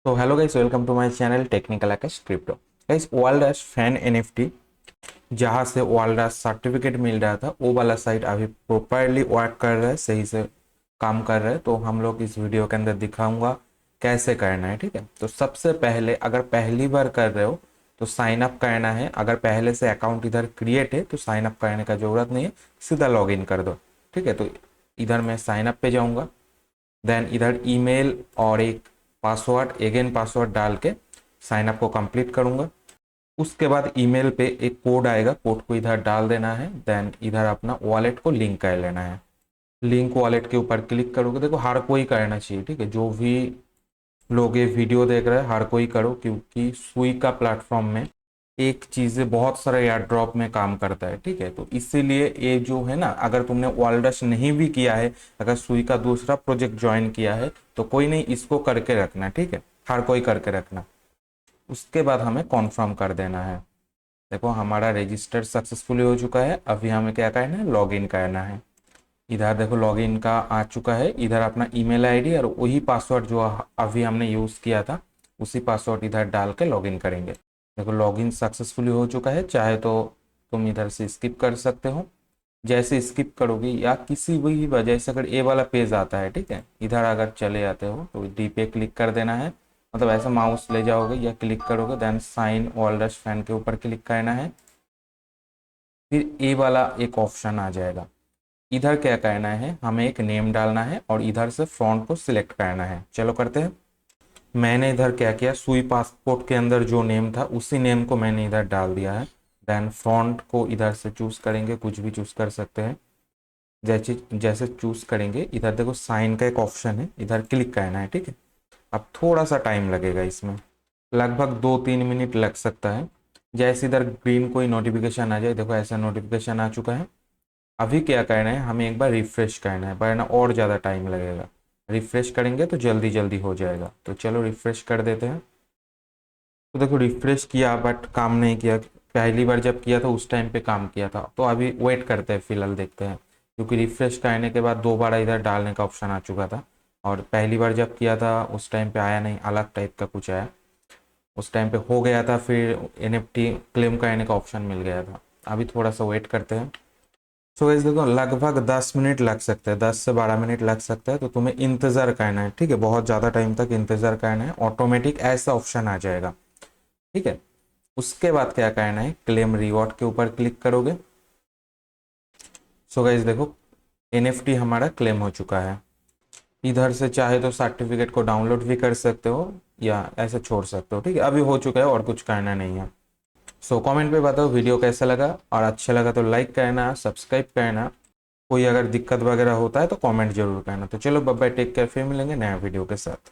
तो hello guys, welcome to my channel technical Aakash crypto. Guys, world dash fan NFT जहाँ से world dash certificate मिल रहा था वो वाला साइट अभी प्रॉपरली वर्क कर रहा है, सही से काम कर रहा है। तो हम लोग इस वीडियो के अंदर दिखाऊंगा कैसे करना है। ठीक है, तो सबसे पहले अगर पहली बार कर रहे हो तो साइन अप करना है। अगर पहले से अकाउंट इधर क्रिएट है तो साइन अप करने का जरूरत नहीं है, सीधा लॉग इन कर दो। ठीक है, तो इधर मैं साइन अप पे जाऊँगा। देन इधर ईमेल और एक पासवर्ड, अगेन पासवर्ड डाल के साइन अप को कंप्लीट करूंगा। उसके बाद ईमेल पे एक कोड आएगा, कोड को इधर डाल देना है। देन इधर अपना वॉलेट को लिंक कर लेना है। लिंक वॉलेट के ऊपर क्लिक करोगे, देखो हर कोई करना चाहिए। ठीक है, जो भी लोग ये वीडियो देख रहे हैं हर कोई करो, क्योंकि सुई का प्लेटफॉर्म में एक चीज़ बहुत सारे एयर ड्रॉप में काम करता है। ठीक है, तो इसीलिए ये जो है ना, अगर तुमने वर्ल्डस नहीं भी किया है, अगर सुई का दूसरा प्रोजेक्ट ज्वाइन किया है तो कोई नहीं, इसको करके रखना। ठीक है, हर कोई करके रखना। उसके बाद हमें कॉन्फर्म कर देना है। देखो हमारा रजिस्टर सक्सेसफुली हो चुका है। अभी हमें क्या करना है, लॉग इन करना है। इधर देखो लॉगिन का आ चुका है। इधर अपना ईमेल आईडी और वही पासवर्ड जो अभी हमने यूज़ किया था उसी पासवर्ड इधर डाल के लॉगिन करेंगे। देखो लॉगिन सक्सेसफुली हो चुका है। चाहे तो तुम इधर से स्किप कर सकते हो। जैसे स्किप करोगे या किसी भी वजह से अगर ए वाला पेज आता है, ठीक है, इधर अगर चले जाते हो तो डी पे क्लिक कर देना है। मतलब ऐसा माउस ले जाओगे या क्लिक करोगे, देन साइन ऑल फैन के ऊपर क्लिक करना है। फिर ए वाला एक ऑप्शन आ जाएगा। इधर क्या करना है, हमें एक नेम डालना है और इधर से फ्रंट को सिलेक्ट करना है। चलो करते हैं। मैंने इधर क्या किया, सुई पासपोर्ट के अंदर जो नेम था उसी नेम को मैंने इधर डाल दिया है। देन फ्रंट को इधर से चूज करेंगे, कुछ भी चूज कर सकते हैं। जैसे जैसे चूज करेंगे, इधर देखो साइन का एक ऑप्शन है, इधर क्लिक करना है। ठीक है, अब थोड़ा सा टाइम लगेगा इसमें, लगभग 2-3 मिनट लग सकता है। जैसे इधर ग्रीन कोई नोटिफिकेशन आ जाए, देखो ऐसा नोटिफिकेशन आ चुका है। अभी क्या करना है, हमें एक बार रिफ्रेश करना है, वरना और ज़्यादा टाइम लगेगा। रिफ्रेश करेंगे तो जल्दी जल्दी हो जाएगा। तो चलो रिफ्रेश कर देते हैं। तो देखो रिफ्रेश किया बट काम नहीं किया। पहली बार जब किया था उस टाइम पे काम किया था। तो अभी वेट करते हैं, फिलहाल देखते हैं, क्योंकि रिफ्रेश करने के बाद दोबारा इधर डालने का ऑप्शन आ चुका था। और पहली बार जब किया था उस टाइम पे आया नहीं, अलग टाइप का कुछ आया। उस टाइम पे हो गया था, फिर एनएफटी क्लेम करने का ऑप्शन मिल गया था। अभी थोड़ा सा वेट करते हैं। सो गाइस देखो लगभग 10 मिनट लग सकते हैं, 10 से 12 मिनट लग सकता है। तो तुम्हें इंतज़ार करना है। ठीक है, बहुत ज़्यादा टाइम तक इंतज़ार करना है। ऑटोमेटिक ऐसा ऑप्शन आ जाएगा। ठीक है, उसके बाद क्या करना है, क्लेम रिवॉर्ड के ऊपर क्लिक करोगे। सो गाइस देखो एनएफटी हमारा क्लेम हो चुका है। इधर से चाहे तो सर्टिफिकेट को डाउनलोड भी कर सकते हो या ऐसे छोड़ सकते हो। ठीक है, अभी हो चुका है और कुछ करना नहीं है। सो कमेंट पे बताओ वीडियो कैसा लगा, और अच्छा लगा तो लाइक करना, सब्सक्राइब करना। कोई अगर दिक्कत वगैरह होता है तो कमेंट जरूर करना। तो चलो बाय बाय, टेक केयर, फिर मिलेंगे नया वीडियो के साथ।